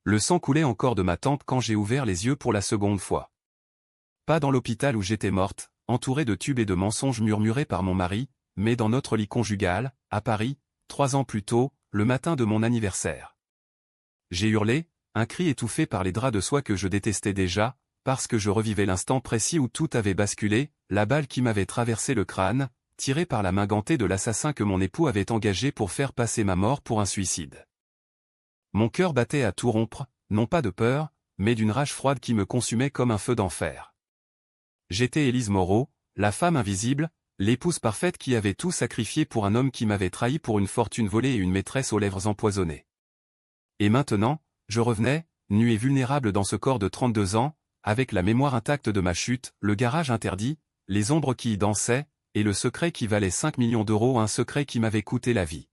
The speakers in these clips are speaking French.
Le sang coulait encore de ma tempe quand j'ai ouvert les yeux pour la seconde fois. Pas dans l'hôpital où j'étais morte, entourée de tubes et de mensonges murmurés par mon mari, mais dans notre lit conjugal, à Paris, 3 ans plus tôt, le matin de mon anniversaire. J'ai hurlé, un cri étouffé par les draps de soie que je détestais déjà, parce que je revivais l'instant précis où tout avait basculé, la balle qui m'avait traversé le crâne, tirée par la main gantée de l'assassin que mon époux avait engagé pour faire passer ma mort pour un suicide. Mon cœur battait à tout rompre, non pas de peur, mais d'une rage froide qui me consumait comme un feu d'enfer. J'étais Élise Moreau, la femme invisible, l'épouse parfaite qui avait tout sacrifié pour un homme qui m'avait trahi pour une fortune volée et une maîtresse aux lèvres empoisonnées. Et maintenant, je revenais, nue et vulnérable dans ce corps de 32 ans, avec la mémoire intacte de ma chute, le garage interdit, les ombres qui y dansaient, et le secret qui valait 5 millions d'euros, un secret qui m'avait coûté la vie.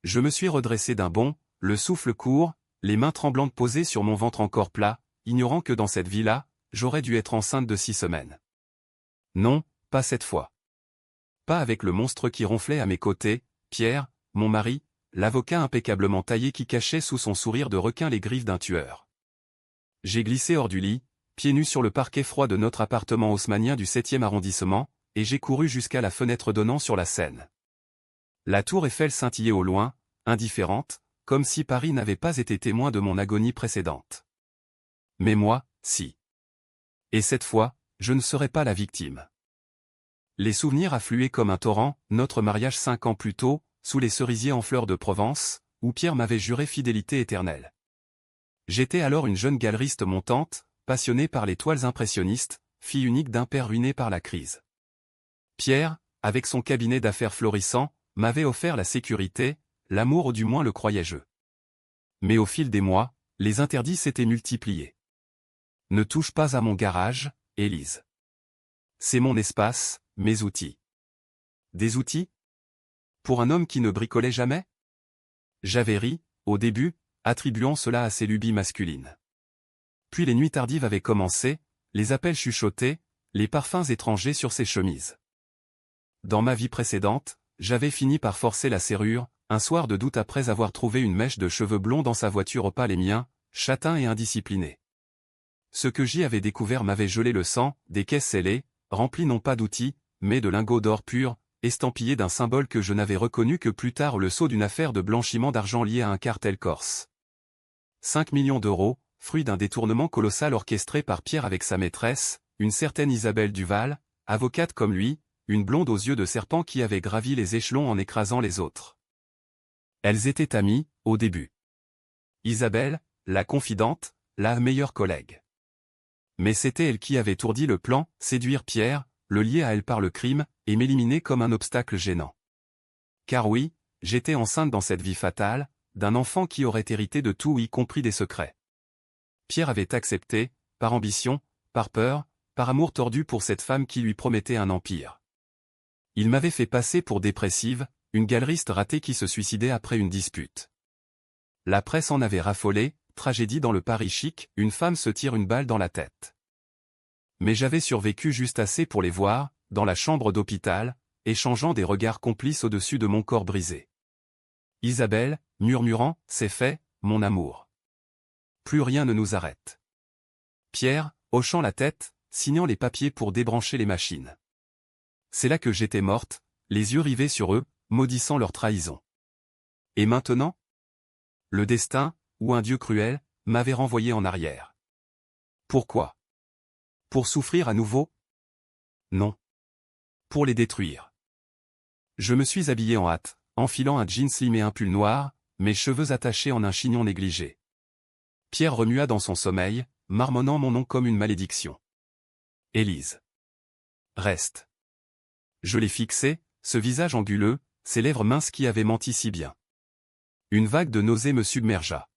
Je me suis redressé d'un bond, le souffle court, les mains tremblantes posées sur mon ventre encore plat, ignorant que dans cette vie-là, j'aurais dû être enceinte de 6 semaines. Non, pas cette fois. Pas avec le monstre qui ronflait à mes côtés, Pierre, mon mari, l'avocat impeccablement taillé qui cachait sous son sourire de requin les griffes d'un tueur. J'ai glissé hors du lit, pieds nus sur le parquet froid de notre appartement haussmannien du 7e arrondissement, et j'ai couru jusqu'à la fenêtre donnant sur la Seine. La tour Eiffel scintillait au loin, indifférente, comme si Paris n'avait pas été témoin de mon agonie précédente. Mais moi, si. Et cette fois, je ne serai pas la victime. Les souvenirs affluaient comme un torrent, notre mariage 5 ans plus tôt, sous les cerisiers en fleurs de Provence, où Pierre m'avait juré fidélité éternelle. J'étais alors une jeune galeriste montante, passionnée par les toiles impressionnistes, fille unique d'un père ruiné par la crise. Pierre, avec son cabinet d'affaires florissant, m'avait offert la sécurité, l'amour ou du moins le croyais-je. Mais au fil des mois, les interdits s'étaient multipliés. Ne touche pas à mon garage, Élise. C'est mon espace, mes outils. Des outils? Pour un homme qui ne bricolait jamais? J'avais ri, au début, attribuant cela à ses lubies masculines. Puis les nuits tardives avaient commencé, les appels chuchotés, les parfums étrangers sur ses chemises. Dans ma vie précédente, j'avais fini par forcer la serrure, un soir de doute après avoir trouvé une mèche de cheveux blonds dans sa voiture opale et mien, châtain et indiscipliné. Ce que j'y avais découvert m'avait gelé le sang, des caisses scellées, remplies non pas d'outils, mais de lingots d'or pur, estampillés d'un symbole que je n'avais reconnu que plus tard, le sceau d'une affaire de blanchiment d'argent liée à un cartel corse. 5 millions d'euros, fruit d'un détournement colossal orchestré par Pierre avec sa maîtresse, une certaine Isabelle Duval, avocate comme lui, une blonde aux yeux de serpent qui avait gravi les échelons en écrasant les autres. Elles étaient amies, au début. Isabelle, la confidente, la meilleure collègue. Mais c'était elle qui avait ourdi le plan, séduire Pierre, le lier à elle par le crime, et m'éliminer comme un obstacle gênant. Car oui, j'étais enceinte dans cette vie fatale, d'un enfant qui aurait hérité de tout y compris des secrets. Pierre avait accepté, par ambition, par peur, par amour tordu pour cette femme qui lui promettait un empire. Il m'avait fait passer pour dépressive, une galeriste ratée qui se suicidait après une dispute. La presse en avait raffolé, tragédie dans le Paris chic, une femme se tire une balle dans la tête. Mais j'avais survécu juste assez pour les voir, dans la chambre d'hôpital, échangeant des regards complices au-dessus de mon corps brisé. Isabelle, murmurant, c'est fait, mon amour. Plus rien ne nous arrête. Pierre, hochant la tête, signant les papiers pour débrancher les machines. C'est là que j'étais morte, les yeux rivés sur eux, maudissant leur trahison. Et maintenant? Le destin, ou un Dieu cruel, m'avait renvoyé en arrière. Pourquoi? Pour souffrir à nouveau? Non. Pour les détruire. Je me suis habillé en hâte, enfilant un jean slim et un pull noir, mes cheveux attachés en un chignon négligé. Pierre remua dans son sommeil, marmonnant mon nom comme une malédiction. Élise. Reste. Je l'ai fixé, ce visage anguleux, ces lèvres minces qui avaient menti si bien. Une vague de nausée me submergea.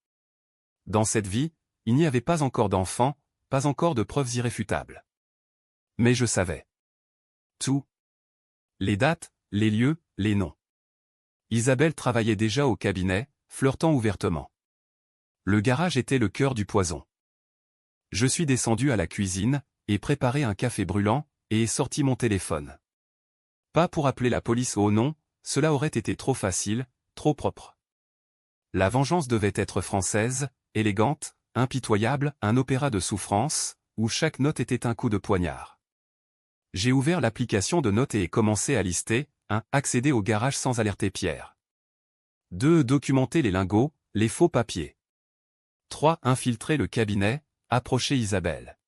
Dans cette vie, il n'y avait pas encore d'enfant, pas encore de preuves irréfutables. Mais je savais. Tout. Les dates, les lieux, les noms. Isabelle travaillait déjà au cabinet, flirtant ouvertement. Le garage était le cœur du poison. Je suis descendu à la cuisine, et préparé un café brûlant, et ai sorti mon téléphone. Pas pour appeler la police au nom, cela aurait été trop facile, trop propre. La vengeance devait être française, élégante, impitoyable, un opéra de souffrance, où chaque note était un coup de poignard. J'ai ouvert l'application de notes et ai commencé à lister. 1. Accéder au garage sans alerter Pierre. 2. Documenter les lingots, les faux papiers. 3. Infiltrer le cabinet, approcher Isabelle.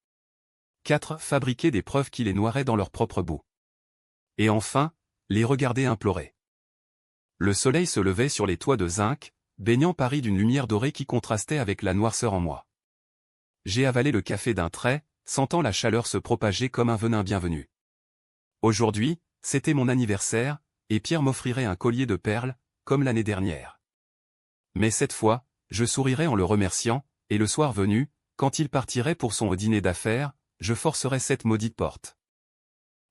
4. Fabriquer des preuves qui les noieraient dans leur propre boue. Et enfin, les regarder implorer. Le soleil se levait sur les toits de zinc, baignant Paris d'une lumière dorée qui contrastait avec la noirceur en moi. J'ai avalé le café d'un trait, sentant la chaleur se propager comme un venin bienvenu. Aujourd'hui, c'était mon anniversaire, et Pierre m'offrirait un collier de perles, comme l'année dernière. Mais cette fois, je sourirais en le remerciant, et le soir venu, quand il partirait pour son dîner d'affaires, je forcerais cette maudite porte.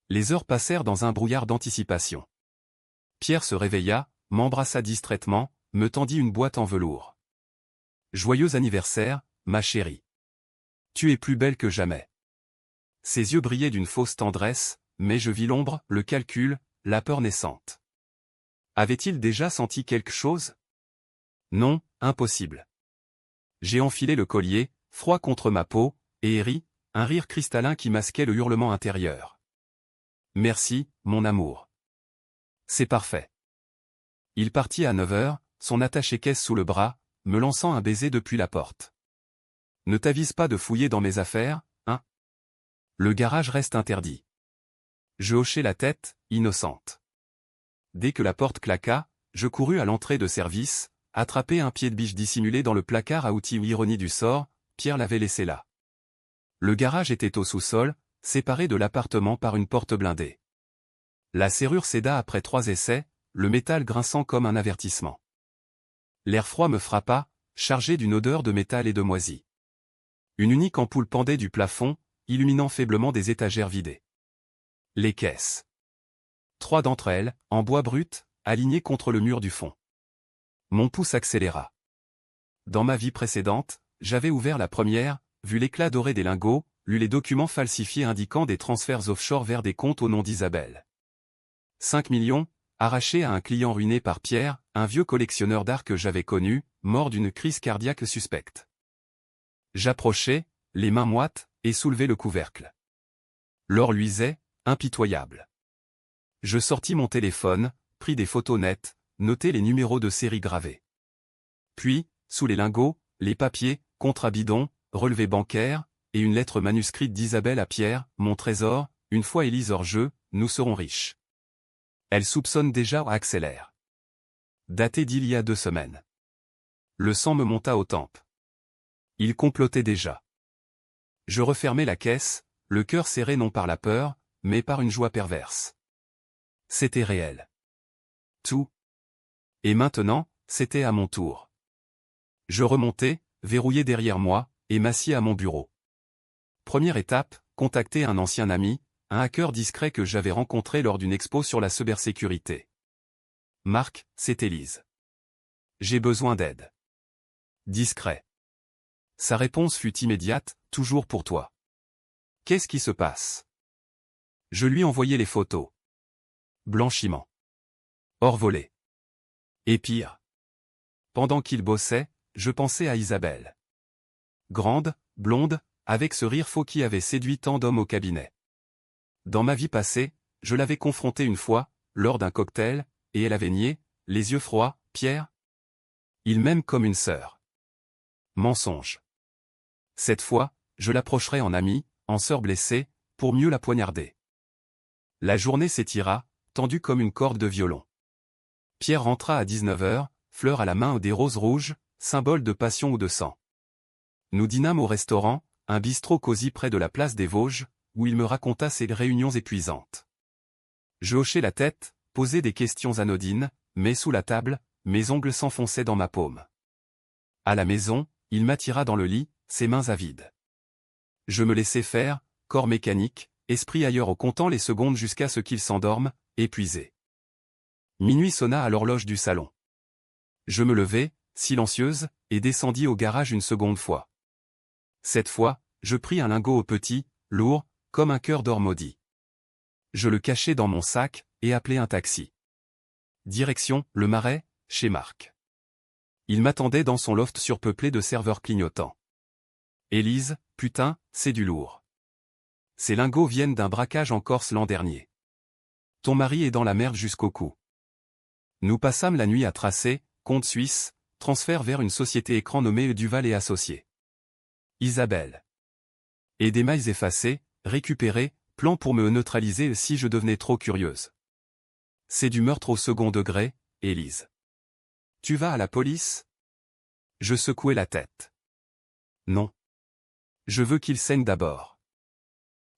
Les heures passèrent dans un brouillard d'anticipation. Pierre se réveilla, m'embrassa distraitement, me tendit une boîte en velours. Joyeux anniversaire, ma chérie. Tu es plus belle que jamais. Ses yeux brillaient d'une fausse tendresse, mais je vis l'ombre, le calcul, la peur naissante. Avait-il déjà senti quelque chose? Non, impossible. J'ai enfilé le collier, froid contre ma peau, et ri, un rire cristallin qui masquait le hurlement intérieur. Merci, mon amour. C'est parfait. Il partit à 9 heures, son attaché-caisse sous le bras, me lançant un baiser depuis la porte. Ne t'avise pas de fouiller dans mes affaires, hein? Le garage reste interdit. Je hochai la tête, innocente. Dès que la porte claqua, je courus à l'entrée de service, attraper un pied de biche dissimulé dans le placard à outils ou ironie du sort, Pierre l'avait laissé là. Le garage était au sous-sol, séparé de l'appartement par une porte blindée. La serrure céda après 3 essais, le métal grinçant comme un avertissement. L'air froid me frappa, chargé d'une odeur de métal et de moisi. Une unique ampoule pendait du plafond, illuminant faiblement des étagères vidées. Les caisses. 3 d'entre elles, en bois brut, alignées contre le mur du fond. Mon pouce accéléra. Dans ma vie précédente, j'avais ouvert la première, vu l'éclat doré des lingots, lu les documents falsifiés indiquant des transferts offshore vers des comptes au nom d'Isabelle. 5 millions, arrachés à un client ruiné par Pierre, un vieux collectionneur d'art que j'avais connu, mort d'une crise cardiaque suspecte. J'approchai, les mains moites, et soulevai le couvercle. L'or luisait, impitoyable. Je sortis mon téléphone, pris des photos nettes, notai les numéros de série gravés. Puis, sous les lingots, les papiers, contrats bidons, relevés bancaires, et une lettre manuscrite d'Isabelle à Pierre, mon trésor, une fois Élise hors jeu, nous serons riches. Elle soupçonne déjà ou accélère. Daté d'il y a 2 semaines. Le sang me monta aux tempes. Il complotait déjà. Je refermai la caisse, le cœur serré non par la peur, mais par une joie perverse. C'était réel. Tout. Et maintenant, c'était à mon tour. Je remontai, verrouillé derrière moi, et m'assis à mon bureau. Première étape, contacter un ancien ami, un hacker discret que j'avais rencontré lors d'une expo sur la cybersécurité. Marc, c'est Élise. J'ai besoin d'aide. Discret. Sa réponse fut immédiate, toujours pour toi. Qu'est-ce qui se passe? Je lui envoyai les photos. Blanchiment. Or volé. Et pire. Pendant qu'il bossait, je pensais à Isabelle. Grande, blonde, avec ce rire faux qui avait séduit tant d'hommes au cabinet. Dans ma vie passée, je l'avais confrontée une fois, lors d'un cocktail, et elle avait nié, les yeux froids, Pierre. Il m'aime comme une sœur. Mensonge. Cette fois, je l'approcherai en amie, en sœur blessée, pour mieux la poignarder. La journée s'étira, tendue comme une corde de violon. Pierre rentra à 19 heures, fleur à la main des roses rouges, symbole de passion ou de sang. Nous dînâmes au restaurant, un bistrot cosy près de la place des Vosges, où il me raconta ses réunions épuisantes. Je hochai la tête, posai des questions anodines, mais sous la table, mes ongles s'enfonçaient dans ma paume. À la maison, il m'attira dans le lit, ses mains avides. Je me laissai faire, corps mécanique, esprit ailleurs au comptant les secondes jusqu'à ce qu'il s'endorme, épuisé. Minuit sonna à l'horloge du salon. Je me levai, silencieuse, et descendis au garage une seconde fois. Cette fois, je pris un lingot au petit, lourd, comme un cœur d'or maudit. Je le cachai dans mon sac, et appelai un taxi. Direction, Le Marais, chez Marc. Il m'attendait dans son loft surpeuplé de serveurs clignotants. Élise, putain, c'est du lourd. Ces lingots viennent d'un braquage en Corse l'an dernier. Ton mari est dans la merde jusqu'au cou. Nous passâmes la nuit à tracer, compte suisse, transfert vers une société écran nommée Duval et Associés. Isabelle. Et des mailles effacées, récupérées, plan pour me neutraliser si je devenais trop curieuse. C'est du meurtre au second degré, Élise. Tu vas à la police? Je secouai la tête. Non. Je veux qu'il saigne d'abord.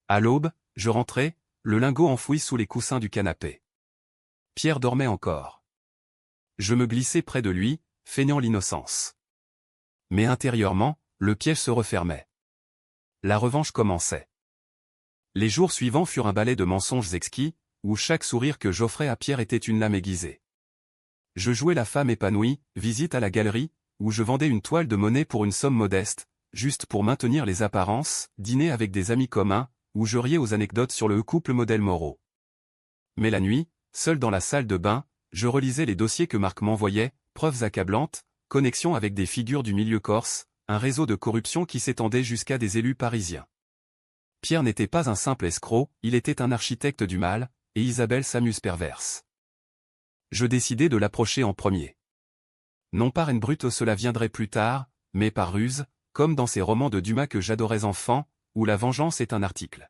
À l'aube, je rentrai, le lingot enfoui sous les coussins du canapé. Pierre dormait encore. Je me glissai près de lui, feignant l'innocence. Mais intérieurement, le piège se refermait. La revanche commençait. Les jours suivants furent un ballet de mensonges exquis, où chaque sourire que j'offrais à Pierre était une lame aiguisée. Je jouais la femme épanouie, visite à la galerie, où je vendais une toile de Monet pour une somme modeste, juste pour maintenir les apparences, dîner avec des amis communs, où je riais aux anecdotes sur le couple modèle Moreau. Mais la nuit, seul dans la salle de bain, je relisais les dossiers que Marc m'envoyait, preuves accablantes, connexions avec des figures du milieu corse, un réseau de corruption qui s'étendait jusqu'à des élus parisiens. Pierre n'était pas un simple escroc, il était un architecte du mal, et Isabelle s'amuse perverse. Je décidai de l'approcher en premier. Non par une brute cela viendrait plus tard, mais par ruse, comme dans ces romans de Dumas que j'adorais enfant, où la vengeance est un article.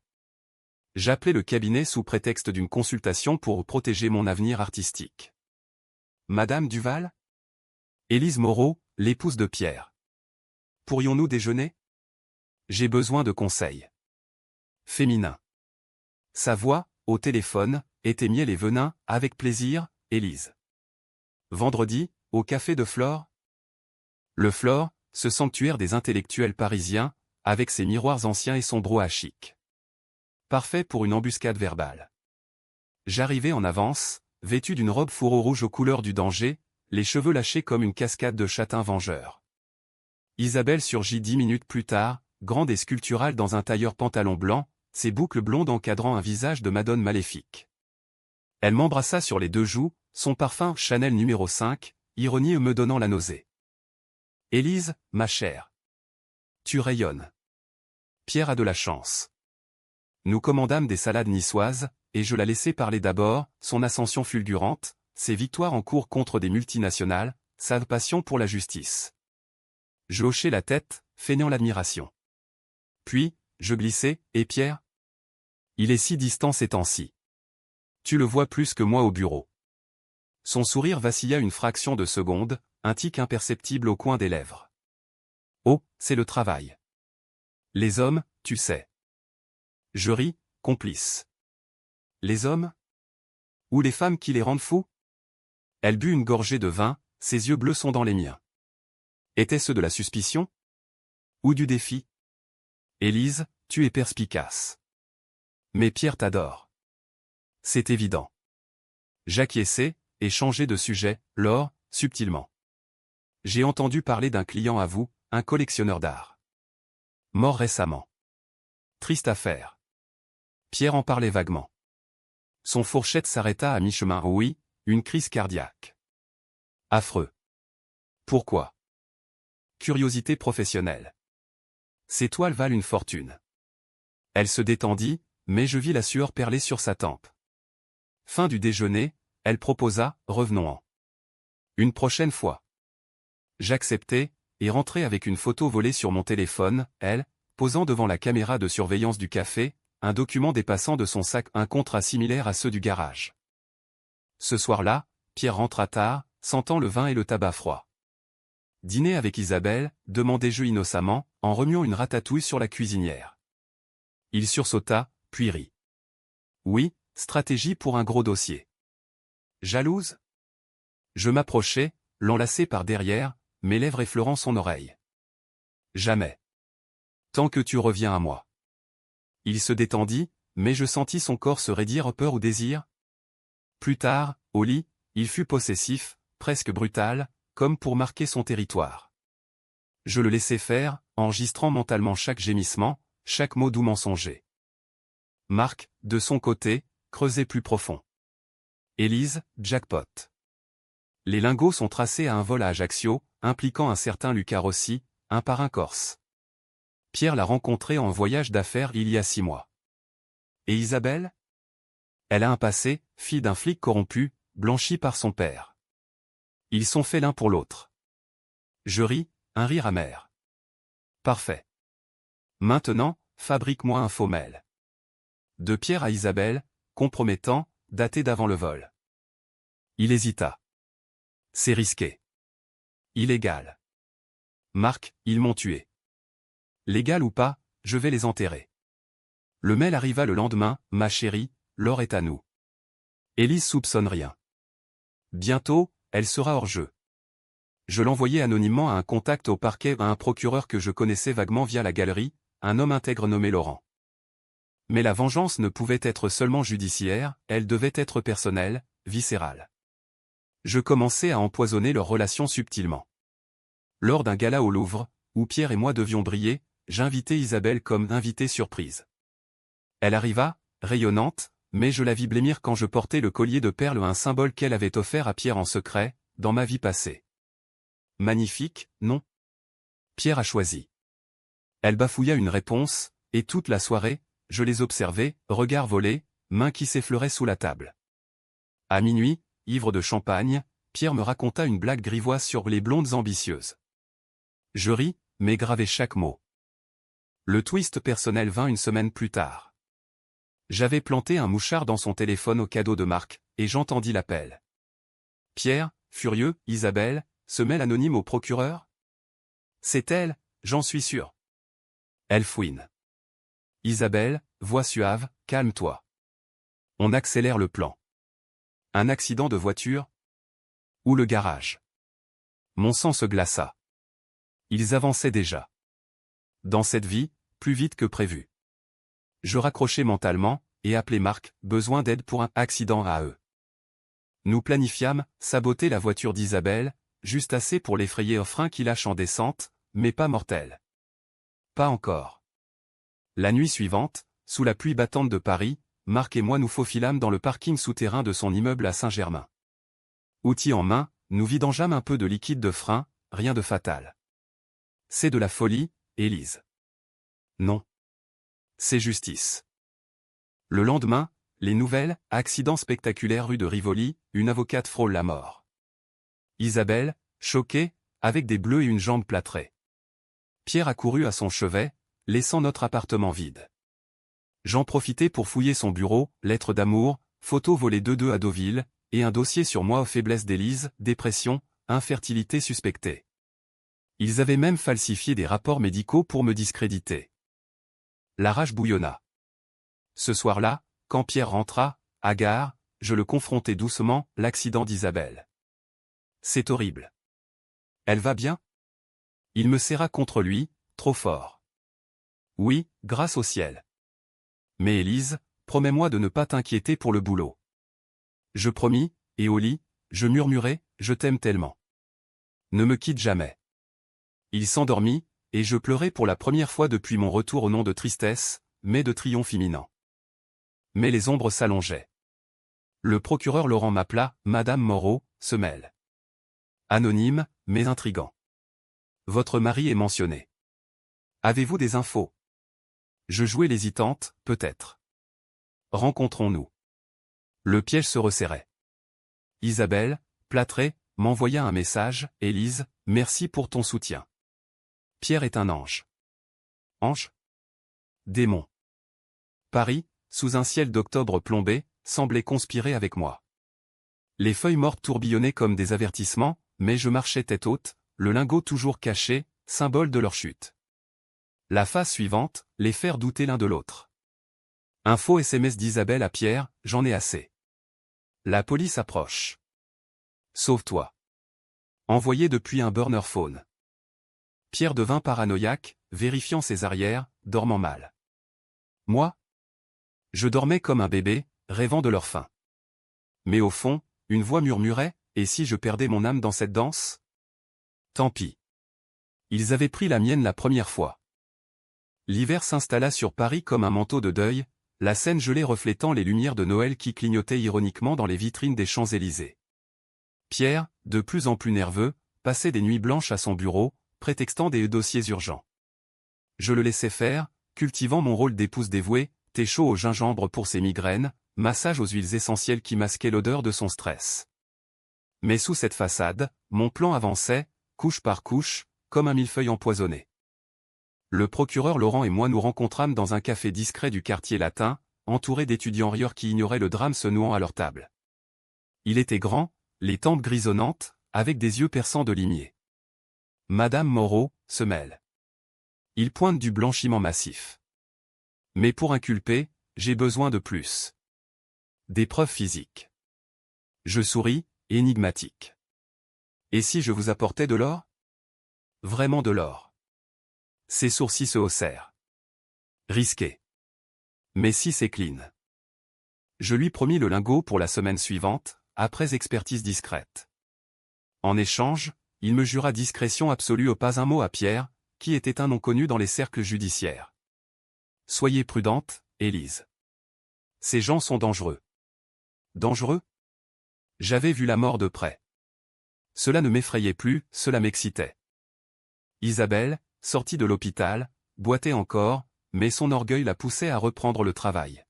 J'appelai le cabinet sous prétexte d'une consultation pour protéger mon avenir artistique. Madame Duval? Élise Moreau, l'épouse de Pierre. Pourrions-nous déjeuner? J'ai besoin de conseils. Féminin. Sa voix, au téléphone, était miel et venin, avec plaisir, Élise. Vendredi, au café de Flore? Le Flore, ce sanctuaire des intellectuels parisiens, avec ses miroirs anciens et son brouhaha chic. Parfait pour une embuscade verbale. J'arrivai en avance, vêtu d'une robe fourreau rouge aux couleurs du danger, les cheveux lâchés comme une cascade de châtains vengeurs. Isabelle surgit 10 minutes plus tard, grande et sculpturale dans un tailleur pantalon blanc, ses boucles blondes encadrant un visage de madone maléfique. Elle m'embrassa sur les deux joues, son parfum Chanel numéro 5, ironie me donnant la nausée. Élise, ma chère. Tu rayonnes. Pierre a de la chance. Nous commandâmes des salades niçoises, et je la laissai parler d'abord, son ascension fulgurante, ses victoires en cours contre des multinationales, sa passion pour la justice. Je hochai la tête, feignant l'admiration. Puis, je glissai, et Pierre? Il est si distant ces temps-ci. Tu le vois plus que moi au bureau. Son sourire vacilla une fraction de seconde, un tic imperceptible au coin des lèvres. Oh, c'est le travail. Les hommes, tu sais. Je ris, complice. Les hommes? Ou les femmes qui les rendent fous? Elle but une gorgée de vin, ses yeux bleus sont dans les miens. Était-ce de la suspicion? Ou du défi? Élise, tu es perspicace. Mais Pierre t'adore. C'est évident. J'acquiesçai, et changeai de sujet, lors, subtilement. J'ai entendu parler d'un client à vous, un collectionneur d'art. Mort récemment. Triste affaire. Pierre en parlait vaguement. Son fourchette s'arrêta à mi-chemin. Oui, une crise cardiaque. Affreux. Pourquoi? Curiosité professionnelle. Ces toiles valent une fortune. Elle se détendit, mais je vis la sueur perler sur sa tempe. Fin du déjeuner, elle proposa, revenons-en. Une prochaine fois. J'acceptai, et rentrai avec une photo volée sur mon téléphone, elle, posant devant la caméra de surveillance du café, un document dépassant de son sac un contrat similaire à ceux du garage. Ce soir-là, Pierre rentra tard, sentant le vin et le tabac froid. Dîner avec Isabelle, demandai-je innocemment, en remuant une ratatouille sur la cuisinière. Il sursauta, puis rit. Oui, stratégie pour un gros dossier. Jalouse? Je m'approchai, l'enlacai par derrière, mes lèvres effleurant son oreille. Jamais. Tant que tu reviens à moi. Il se détendit, mais je sentis son corps se raidir peur ou désir. Plus tard, au lit, il fut possessif, presque brutal, comme pour marquer son territoire. Je le laissai faire, enregistrant mentalement chaque gémissement, chaque mot doux mensonger. Marc, de son côté, creusait plus profond. Élise, jackpot. Les lingots sont tracés à un vol à Ajaccio, impliquant un certain Luca Rossi, un parrain corse. Pierre l'a rencontré en voyage d'affaires il y a 6 mois. Et Isabelle? Elle a un passé, fille d'un flic corrompu, blanchi par son père. Ils sont faits l'un pour l'autre. Je ris, un rire amer. Parfait. Maintenant, fabrique-moi un faux mail. De Pierre à Isabelle, compromettant, daté d'avant le vol. Il hésita. C'est risqué. Illégal. Marc, ils m'ont tué. Légal ou pas, je vais les enterrer. Le mail arriva le lendemain, ma chérie, l'or est à nous. Élise soupçonne rien. Bientôt, elle sera hors jeu. Je l'envoyai anonymement à un contact au parquet à un procureur que je connaissais vaguement via la galerie, un homme intègre nommé Laurent. Mais la vengeance ne pouvait être seulement judiciaire, elle devait être personnelle, viscérale. Je commençai à empoisonner leurs relations subtilement. Lors d'un gala au Louvre, où Pierre et moi devions briller, j'invitai Isabelle comme invitée surprise. Elle arriva, rayonnante, mais je la vis blêmir quand je portais le collier de perles, un symbole qu'elle avait offert à Pierre en secret, dans ma vie passée. Magnifique, non? Pierre a choisi. Elle bafouilla une réponse, et toute la soirée, je les observais, regards volés, mains qui s'effleuraient sous la table. À minuit, ivre de champagne, Pierre me raconta une blague grivoise sur les blondes ambitieuses. Je ris, mais gravai chaque mot. Le twist personnel vint une semaine plus tard. J'avais planté un mouchard dans son téléphone au cadeau de Marc, et j'entendis l'appel. Pierre, furieux, Isabelle, ce mail anonyme au procureur? C'est elle, j'en suis sûr. Elle fouine. Isabelle, voix suave, calme-toi. On accélère le plan. Un accident de voiture? Ou le garage? Mon sang se glaça. Ils avançaient déjà. Dans cette vie, plus vite que prévu. Je raccrochai mentalement, et appelai Marc, besoin d'aide pour un accident à eux. Nous planifiâmes, saboter la voiture d'Isabelle, juste assez pour l'effrayer au frein qui lâche en descente, mais pas mortel. Pas encore. La nuit suivante, sous la pluie battante de Paris, Marc et moi nous faufilâmes dans le parking souterrain de son immeuble à Saint-Germain. Outils en main, nous vidangeâmes un peu de liquide de frein, rien de fatal. C'est de la folie, Élise. Non. C'est justice. Le lendemain, les nouvelles, accident spectaculaire rue de Rivoli, une avocate frôle la mort. Isabelle, choquée, avec des bleus et une jambe plâtrée. Pierre accourut à son chevet, laissant notre appartement vide. J'en profitai pour fouiller son bureau, lettres d'amour, photos volées de à Deauville, et un dossier sur moi aux faiblesses d'Élise, dépression, infertilité suspectée. Ils avaient même falsifié des rapports médicaux pour me discréditer. La rage bouillonna. Ce soir-là, quand Pierre rentra, hagard, je le confrontai doucement, l'accident d'Isabelle. C'est horrible. Elle va bien? Il me serra contre lui, trop fort. Oui, grâce au ciel. Mais Élise, promets-moi de ne pas t'inquiéter pour le boulot. Je promis, et au lit, je murmurai, je t'aime tellement. Ne me quitte jamais. Il s'endormit, et je pleurai pour la première fois depuis mon retour au nom de tristesse, mais de triomphe imminent. Mais les ombres s'allongeaient. Le procureur Laurent m'appela, Madame Moreau, se mêle. Anonyme, mais intrigant. Votre mari est mentionné. Avez-vous des infos? Je jouais l'hésitante, peut-être. Rencontrons-nous. Le piège se resserrait. Isabelle, plâtrée, m'envoya un message, Élise, merci pour ton soutien. Pierre est un ange. Ange? Démon. Paris, sous un ciel d'octobre plombé, semblait conspirer avec moi. Les feuilles mortes tourbillonnaient comme des avertissements, mais je marchais tête haute, le lingot toujours caché, symbole de leur chute. La phase suivante, les faire douter l'un de l'autre. Un faux SMS d'Isabelle à Pierre, j'en ai assez. La police approche. Sauve-toi. Envoyé depuis un burner phone. Pierre devint paranoïaque, vérifiant ses arrières, dormant mal. Moi? Je dormais comme un bébé, rêvant de leur fin. Mais au fond, une voix murmurait, et si je perdais mon âme dans cette danse? Tant pis. Ils avaient pris la mienne la première fois. L'hiver s'installa sur Paris comme un manteau de deuil, la Seine gelée reflétant les lumières de Noël qui clignotaient ironiquement dans les vitrines des Champs-Élysées. Pierre, de plus en plus nerveux, passait des nuits blanches à son bureau, prétextant des dossiers urgents. Je le laissais faire, cultivant mon rôle d'épouse dévouée, thé chaud au gingembre pour ses migraines, massage aux huiles essentielles qui masquaient l'odeur de son stress. Mais sous cette façade, mon plan avançait, couche par couche, comme un millefeuille empoisonné. Le procureur Laurent et moi nous rencontrâmes dans un café discret du quartier latin, entouré d'étudiants rieurs qui ignoraient le drame se nouant à leur table. Il était grand, les tempes grisonnantes, avec des yeux perçants de limier. Madame Moreau, se mêle. Il pointe du blanchiment massif. Mais pour inculper, j'ai besoin de plus. Des preuves physiques. Je souris, énigmatique. Et si je vous apportais de l'or? Vraiment de l'or. Ses sourcils se haussèrent. Risqué. Mais si c'est clean. Je lui promis le lingot pour la semaine suivante, après expertise discrète. En échange, il me jura discrétion absolue au pas un mot à Pierre, qui était un nom connu dans les cercles judiciaires. Soyez prudente, Élise. Ces gens sont dangereux. Dangereux? J'avais vu la mort de près. Cela ne m'effrayait plus, cela m'excitait. Isabelle, sortie de l'hôpital, boitait encore, mais son orgueil la poussait à reprendre le travail.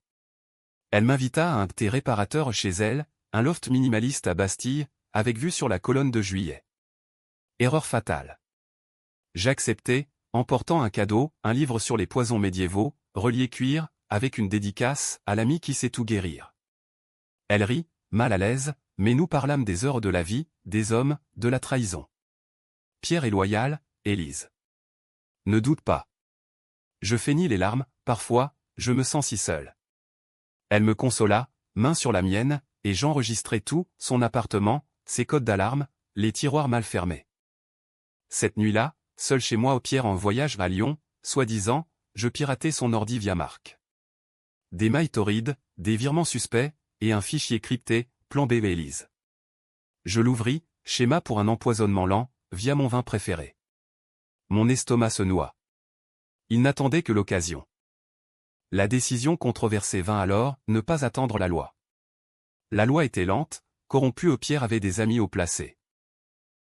Elle m'invita à un thé réparateur chez elle, un loft minimaliste à Bastille, avec vue sur la colonne de Juillet. Erreur fatale. J'acceptai, emportant un cadeau, un livre sur les poisons médiévaux, relié cuir, avec une dédicace à l'ami qui sait tout guérir. Elle rit, mal à l'aise, mais nous parlâmes des heures de la vie, des hommes, de la trahison. Pierre est loyal, Élise. Ne doute pas. Je feignis les larmes, parfois, je me sens si seul. Elle me consola, main sur la mienne, et j'enregistrai tout, son appartement, ses codes d'alarme, les tiroirs mal fermés. Cette nuit-là, seul chez moi au Pierre en voyage à Lyon, soi-disant, je piratais son ordi via Marc. Des mailles torrides, des virements suspects, et un fichier crypté, plan B Élise. Je l'ouvris, schéma pour un empoisonnement lent, via mon vin préféré. Mon estomac se noie. Il n'attendait que l'occasion. La décision controversée vint alors, ne pas attendre la loi. La loi était lente, corrompue au Pierre avait des amis haut placés.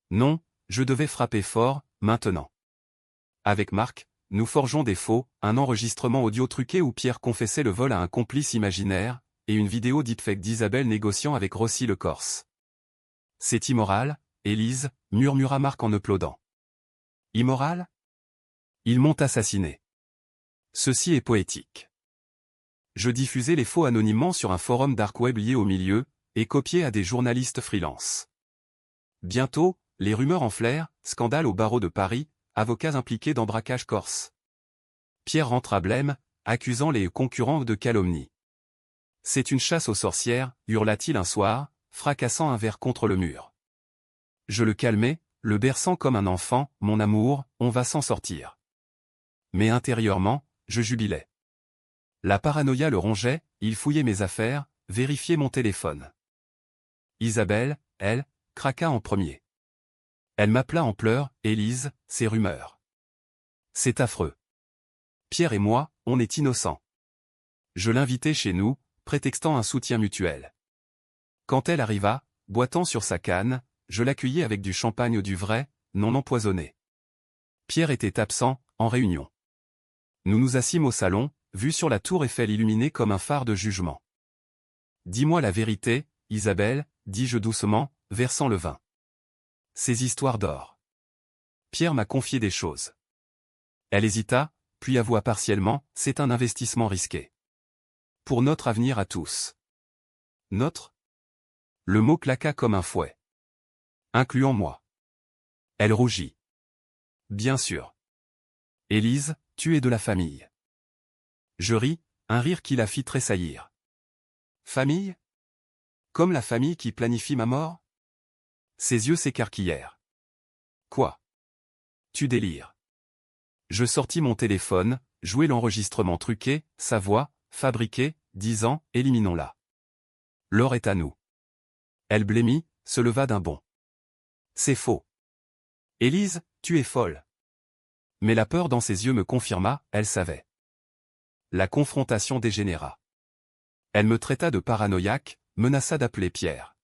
Non, je devais frapper fort, maintenant. Avec Marc, nous forgeons des faux, un enregistrement audio truqué où Pierre confessait le vol à un complice imaginaire, et une vidéo deepfake d'Isabelle négociant avec Rossi le Corse. C'est immoral, Élise, murmura Marc en applaudant. Immoral? Ils m'ont assassiné. Ceci est poétique. Je diffusais les faux anonymement sur un forum dark web lié au milieu, et copié à des journalistes freelance. Bientôt, les rumeurs enflèrent, scandale au barreau de Paris, avocats impliqués dans braquage corse. Pierre rentre à blême, accusant les concurrents de calomnie. C'est une chasse aux sorcières, hurla-t-il un soir, fracassant un verre contre le mur. Je le calmai, le berçant comme un enfant, mon amour, on va s'en sortir. Mais intérieurement, je jubilais. La paranoïa le rongeait, il fouillait mes affaires, vérifiait mon téléphone. Isabelle, elle, craqua en premier. Elle m'appela en pleurs, Élise, ces rumeurs. C'est affreux. Pierre et moi, on est innocents. Je l'invitai chez nous, prétextant un soutien mutuel. Quand elle arriva, boitant sur sa canne, je l'accueillis avec du champagne du vrai, non empoisonné. Pierre était absent, en réunion. Nous nous assîmes au salon, vue sur la tour Eiffel illuminée comme un phare de jugement. Dis-moi la vérité, Isabelle, dis-je doucement, versant le vin. Ces histoires d'or. Pierre m'a confié des choses. Elle hésita, puis avoua partiellement, c'est un investissement risqué. Pour notre avenir à tous. Notre? Le mot claqua comme un fouet. Incluant moi. Elle rougit. Bien sûr. Élise, tu es de la famille. Je ris, un rire qui la fit tressaillir. Famille? Comme la famille qui planifie ma mort? Ses yeux s'écarquillèrent. Quoi? Tu délires. Je sortis mon téléphone, jouai l'enregistrement truqué, sa voix, fabriquée, disant, éliminons-la. L'or est à nous. Elle blêmit, se leva d'un bond. C'est faux. Élise, tu es folle. Mais la peur dans ses yeux me confirma, elle savait. La confrontation dégénéra. Elle me traita de paranoïaque, menaça d'appeler Pierre.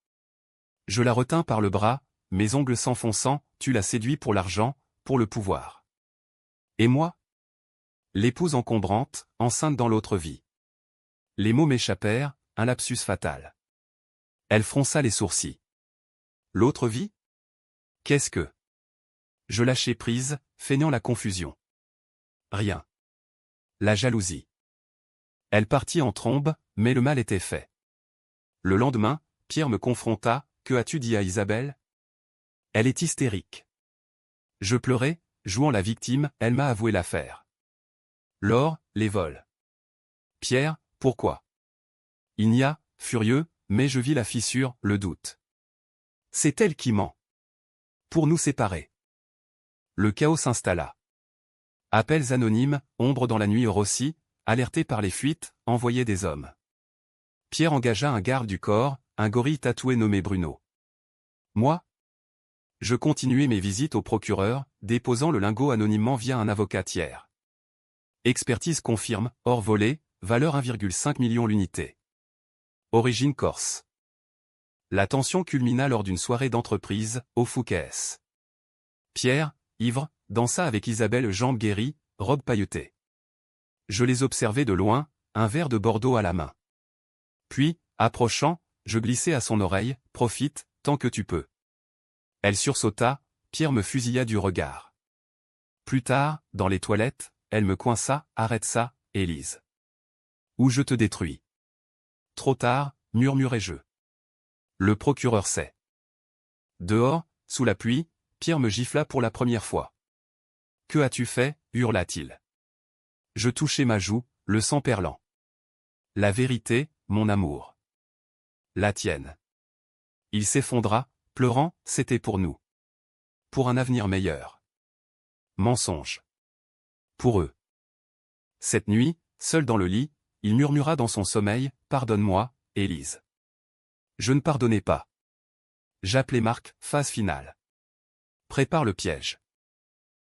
Je la retins par le bras, mes ongles s'enfonçant, tu l'as séduit pour l'argent, pour le pouvoir. Et moi? L'épouse encombrante, enceinte dans l'autre vie. Les mots m'échappèrent, un lapsus fatal. Elle fronça les sourcils. L'autre vie? Qu'est-ce que? Je lâchai prise, feignant la confusion. Rien. La jalousie. Elle partit en trombe, mais le mal était fait. Le lendemain, Pierre me confronta, « Que as-tu dit à Isabelle? Elle est hystérique. » Je pleurai, jouant la victime, elle m'a avoué l'affaire. L'or, les vols. Pierre, pourquoi? Il n'y a, furieux, mais je vis la fissure, le doute. C'est elle qui ment. Pour nous séparer. Le chaos s'installa. Appels anonymes, ombre dans la nuit Rossi, alerté par les fuites, envoyait des hommes. Pierre engagea un garde du corps, un gorille tatoué nommé Bruno. Moi? Je continuai mes visites au procureur, déposant le lingot anonymement via un avocat tiers. Expertise confirme, or volé, valeur 1,5 million l'unité. Origine corse. La tension culmina lors d'une soirée d'entreprise, au Fouquet's. Pierre, ivre, dansa avec Isabelle jambes guéries, robe pailletée. Je les observai de loin, un verre de Bordeaux à la main. Puis, approchant, je glissai à son oreille, « Profite, tant que tu peux. » Elle sursauta, Pierre me fusilla du regard. Plus tard, dans les toilettes, elle me coinça, « Arrête ça, Élise. Ou je te détruis. » Trop tard, murmurai-je. Le procureur sait. Dehors, sous la pluie, Pierre me gifla pour la première fois. « Que as-tu fait » hurla-t-il. Je touchai ma joue, le sang perlant. La vérité, mon amour. La tienne. Il s'effondra, pleurant, c'était pour nous. Pour un avenir meilleur. Mensonge. Pour eux. Cette nuit, seul dans le lit, il murmura dans son sommeil, « Pardonne-moi, Élise. » Je ne pardonnais pas. J'appelai Marc, phase finale. Prépare le piège.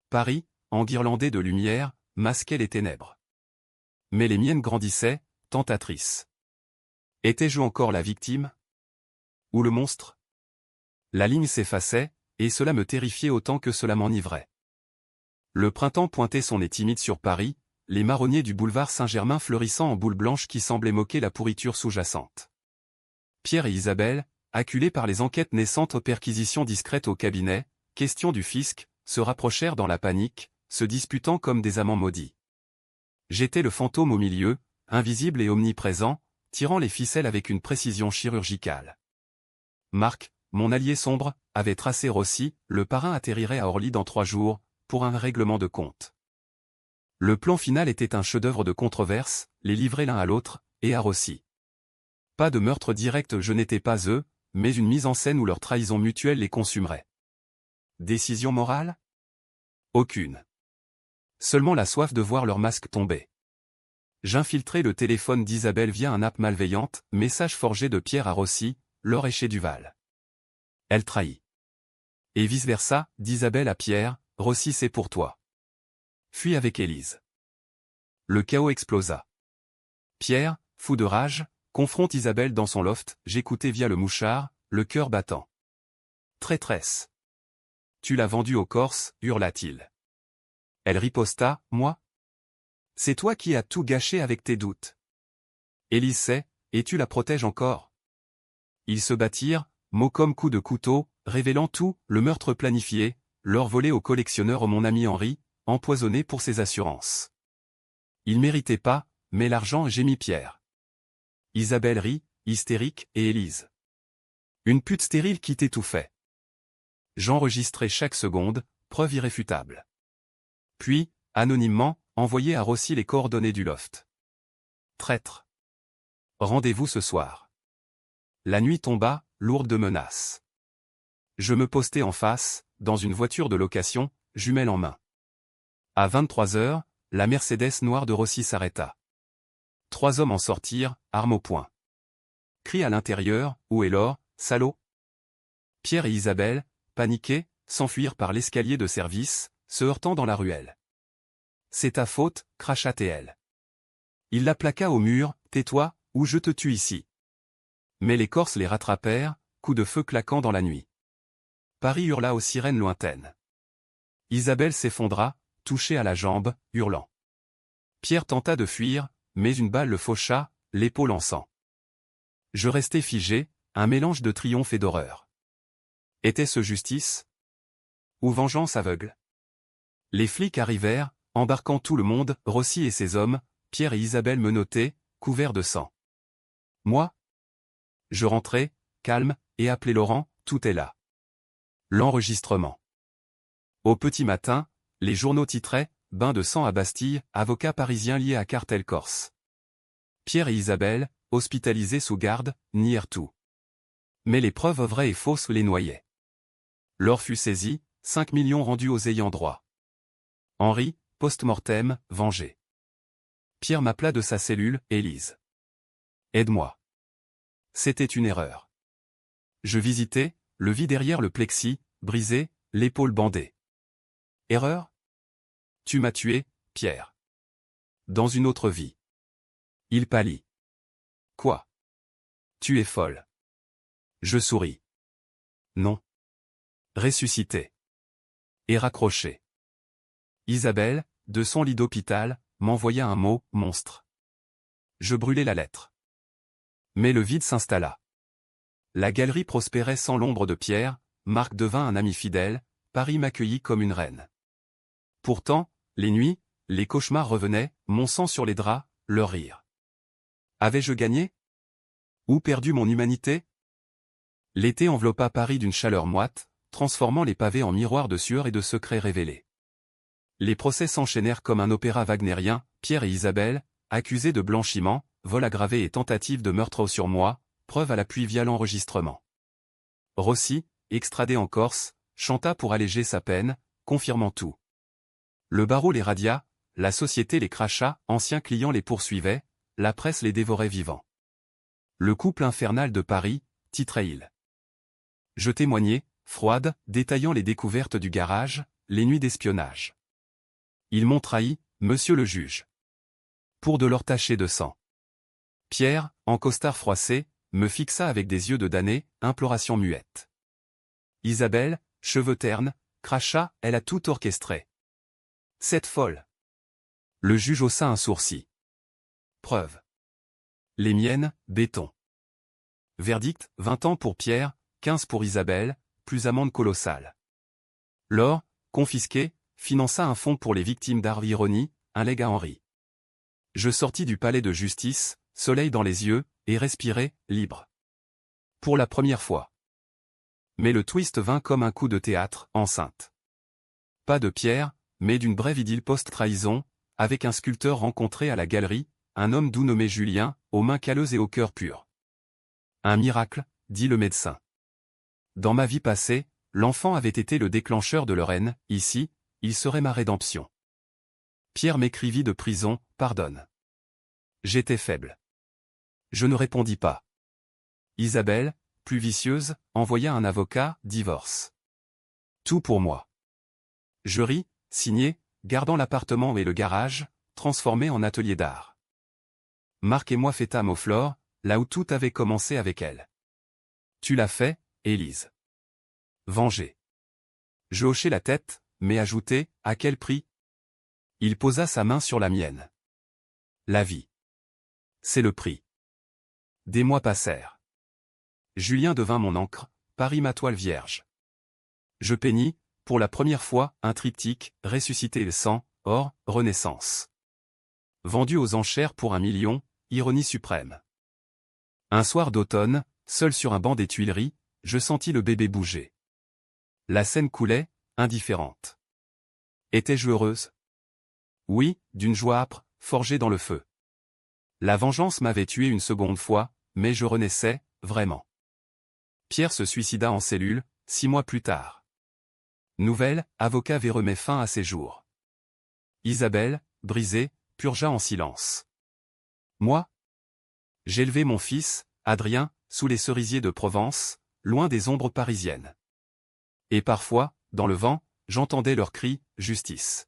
Paris, enguirlandé de lumière, masquait les ténèbres. Mais les miennes grandissaient, tentatrices. Étais-je encore la victime? Ou le monstre? La ligne s'effaçait, et cela me terrifiait autant que cela m'enivrait. Le printemps pointait son nez timide sur Paris, les marronniers du boulevard Saint-Germain fleurissant en boules blanches qui semblaient moquer la pourriture sous-jacente. Pierre et Isabelle, acculés par les enquêtes naissantes aux perquisitions discrètes au cabinet, question du fisc, se rapprochèrent dans la panique, se disputant comme des amants maudits. J'étais le fantôme au milieu, invisible et omniprésent, tirant les ficelles avec une précision chirurgicale. Marc, mon allié sombre, avait tracé Rossi, le parrain atterrirait à Orly dans 3 jours, pour un règlement de compte. Le plan final était un chef-d'œuvre de controverse, les livrer l'un à l'autre, et à Rossi. Pas de meurtre direct, je n'étais pas eux, mais une mise en scène où leur trahison mutuelle les consumerait. Décision morale? Aucune. Seulement la soif de voir leur masque tomber. J'infiltrai le téléphone d'Isabelle via un app malveillante, message forgé de Pierre à Rossi, Laure et chez Duval. Elle trahit. Et vice-versa, d'Isabelle à Pierre, Rossi c'est pour toi. Fuis avec Élise. Le chaos explosa. Pierre, fou de rage, confronte Isabelle dans son loft, j'écoutais via le mouchard, le cœur battant. Traîtresse. Tu l'as vendue aux Corses, hurla-t-il. Elle riposta, moi? C'est toi qui as tout gâché avec tes doutes. Élise sait, et tu la protèges encore. Ils se battirent, mots comme coups de couteau, révélant tout, le meurtre planifié, l'or volé au collectionneur mon ami Henri, empoisonné pour ses assurances. Il méritait pas, mais l'argent gémit Pierre. Isabelle rit, hystérique, et Élise. Une pute stérile qui t'étouffait. J'enregistrai chaque seconde, preuve irréfutable. Puis, anonymement, envoyé à Rossi les coordonnées du loft. Traître. Rendez-vous ce soir. La nuit tomba, lourde de menaces. Je me postai en face, dans une voiture de location, jumelle en main. À 23 heures, la Mercedes noire de Rossi s'arrêta. 3 hommes en sortirent, armes au poing. Cri à l'intérieur, où est l'or, salaud? Pierre et Isabelle, paniqués, s'enfuirent par l'escalier de service, se heurtant dans la ruelle. C'est ta faute, cracha TL. Il la plaqua au mur, tais-toi, ou je te tue ici. Mais les Corses les rattrapèrent, coup de feu claquant dans la nuit. Paris hurla aux sirènes lointaines. Isabelle s'effondra, touchée à la jambe, hurlant. Pierre tenta de fuir, mais une balle le faucha, l'épaule en sang. Je restai figé, un mélange de triomphe et d'horreur. Était-ce justice? Ou vengeance aveugle? Les flics arrivèrent, embarquant tout le monde, Rossi et ses hommes, Pierre et Isabelle menottés, couverts de sang. Moi? Je rentrai, calme, et appelai Laurent, tout est là. L'enregistrement. Au petit matin, les journaux titraient « Bain de sang à Bastille, avocat parisien lié à cartel corse ». Pierre et Isabelle, hospitalisés sous garde, nièrent tout. Mais les preuves vraies et fausses les noyaient. L'or fut saisi, 5 millions rendus aux ayants droit. Henri, post-mortem, vengé. Pierre m'appela de sa cellule, Élise. Aide-moi. C'était une erreur. Je visitais, le vis derrière le plexi, brisé, l'épaule bandée. Erreur? Tu m'as tué, Pierre. Dans une autre vie. Il pâlit. Quoi? Tu es folle. Je souris. Non. Ressuscité. Et raccroché. Isabelle, de son lit d'hôpital, m'envoya un mot, monstre. Je brûlai la lettre. Mais le vide s'installa. La galerie prospérait sans l'ombre de Pierre, Marc devint un ami fidèle, Paris m'accueillit comme une reine. Pourtant, les nuits, les cauchemars revenaient, mon sang sur les draps, leur rire. Avais-je gagné? Ou perdu mon humanité? L'été enveloppa Paris d'une chaleur moite, transformant les pavés en miroirs de sueur et de secrets révélés. Les procès s'enchaînèrent comme un opéra wagnérien, Pierre et Isabelle, accusés de blanchiment, vol aggravé et tentative de meurtre au surmoi, preuve à l'appui via l'enregistrement. Rossi, extradé en Corse, chanta pour alléger sa peine, confirmant tout. Le barreau les radia, la société les cracha, anciens clients les poursuivaient, la presse les dévorait vivants. Le couple infernal de Paris, titrait-il. Je témoignai, froide, détaillant les découvertes du garage, les nuits d'espionnage. Ils m'ont trahi, monsieur le juge. Pour de l'or taché de sang. Pierre, en costard froissé, me fixa avec des yeux de damné, imploration muette. Isabelle, cheveux ternes, cracha, elle a tout orchestré. Cette folle. Le juge haussa un sourcil. Preuve. Les miennes, béton. Verdict, 20 ans pour Pierre, 15 pour Isabelle, plus amende colossale. L'or, confisqué, finança un fonds pour les victimes d'Harvey Ronnie, un legs à Henri. Je sortis du palais de justice, soleil dans les yeux, et respirai, libre. Pour la première fois. Mais le twist vint comme un coup de théâtre, enceinte. Pas de Pierre, mais d'une brève idylle post-trahison, avec un sculpteur rencontré à la galerie, un homme doux nommé Julien, aux mains calleuses et au cœur pur. Un miracle, dit le médecin. Dans ma vie passée, l'enfant avait été le déclencheur de leur haine, ici, il serait ma rédemption. Pierre m'écrivit de prison, pardonne. J'étais faible. Je ne répondis pas. Isabelle, plus vicieuse, envoya un avocat, divorce. Tout pour moi. Je ris, signé, gardant l'appartement et le garage, transformé en atelier d'art. Marc et moi fêtâmes au Flore, là où tout avait commencé avec elle. Tu l'as fait, Élise. Vengé. Je hochai la tête, mais ajoutai, à quel prix? Il posa sa main sur la mienne. La vie. C'est le prix. Des mois passèrent. Julien devint mon encre, Paris ma toile vierge. Je peignis, pour la première fois, un triptyque, ressuscité le sang, or, renaissance. Vendu aux enchères pour 1 million, ironie suprême. Un soir d'automne, seul sur un banc des Tuileries, je sentis le bébé bouger. La scène coulait, indifférente. Étais-je heureuse? Oui, d'une joie âpre, forgée dans le feu. La vengeance m'avait tué une seconde fois, mais je renaissais, vraiment. Pierre se suicida en cellule, 6 mois plus tard. Nouvelle, avocat véreux met fin à ses jours. Isabelle, brisée, purgea en silence. Moi? J'élevai mon fils, Adrien, sous les cerisiers de Provence, loin des ombres parisiennes. Et parfois, dans le vent, j'entendais leurs cris, justice.